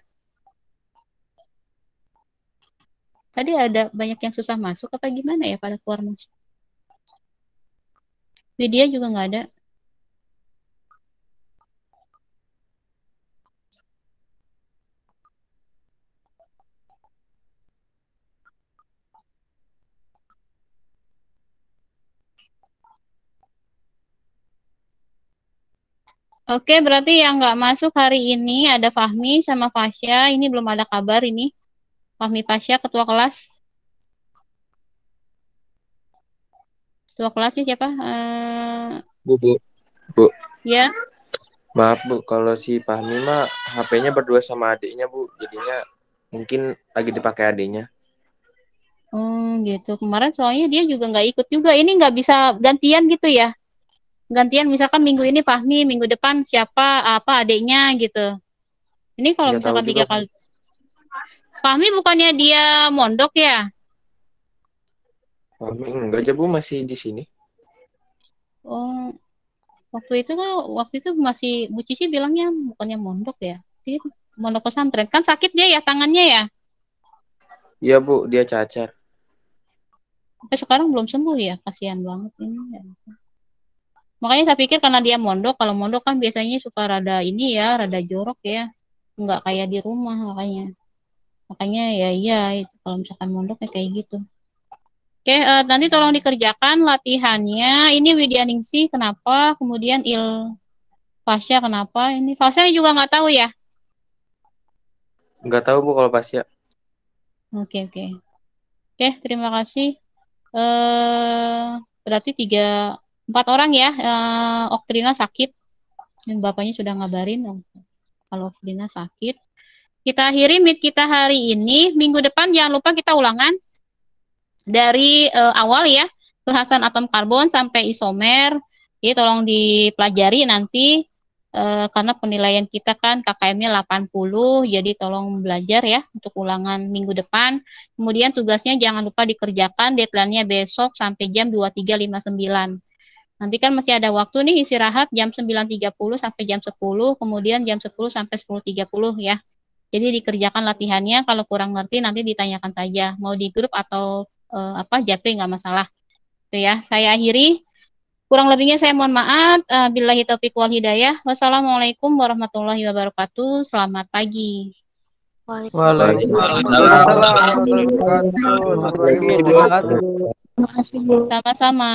Tadi ada banyak yang susah masuk apa gimana ya pada keluar masuk? Widya juga nggak ada. Oke, berarti yang nggak masuk hari ini ada Fahmi sama Fasya. Ini belum ada kabar ini. Fahmi Fasya, ketua kelas. Ketua kelasnya siapa? Bu. Ya. Maaf Bu, kalau si Fahmi mah HP-nya berdua sama adiknya Bu, jadinya mungkin lagi dipakai adiknya. Gitu. Kemarin soalnya dia juga nggak ikut juga. Ini nggak bisa gantian gitu ya? Gantian misalkan minggu ini Fahmi, minggu depan siapa, apa adiknya gitu. Ini kalau Nggak tahu misalkan juga 3 kali. Fahmi bukannya dia mondok ya? Fahmi enggak aja Bu, masih di sini. Oh, waktu itu masih Bu Cici bilangnya bukannya mondok ya? Dia mondok pesantren. Kan sakit dia ya tangannya ya? Iya Bu, dia cacar. Sampai sekarang belum sembuh ya? Kasihan banget ini. Ya. Makanya saya pikir karena dia mondok, kalau mondok kan biasanya suka rada ini ya, rada jorok ya. Nggak kayak di rumah makanya. Makanya ya iya, itu kalau misalkan mondok ya kayak gitu. Oke, nanti tolong dikerjakan latihannya. Ini Widyaningsih kenapa? Kemudian Fasya kenapa? Ini Fasya juga nggak tahu ya? Nggak tahu Bu kalau pas ya. Oke. Oke, terima kasih. Berarti 4 orang ya. Oktrina sakit. Bapaknya sudah ngabarin kalau Oktrina sakit. Kita akhiri meet kita hari ini. Minggu depan jangan lupa kita ulangan dari awal ya. Bahasan atom karbon sampai isomer. Jadi tolong dipelajari nanti. Karena penilaian kita kan KKM-nya 80, jadi tolong belajar ya untuk ulangan minggu depan. Kemudian tugasnya jangan lupa dikerjakan, deadline-nya besok sampai jam 23.59. Nanti kan masih ada waktu nih istirahat jam 9.30 sampai jam 10, kemudian jam 10 sampai 10.30 ya. Jadi dikerjakan latihannya, kalau kurang ngerti nanti ditanyakan saja, mau di grup atau japri nggak masalah. Itu ya, saya akhiri. Kurang lebihnya saya mohon maaf. Billahi taufiq wal hidayah. Wassalamualaikum warahmatullahi wabarakatuh. Selamat pagi. Waalaikumsalam. Waalaikumsalam warahmatullahi wabarakatuh. Selamat pagi, Bu. Sama-sama.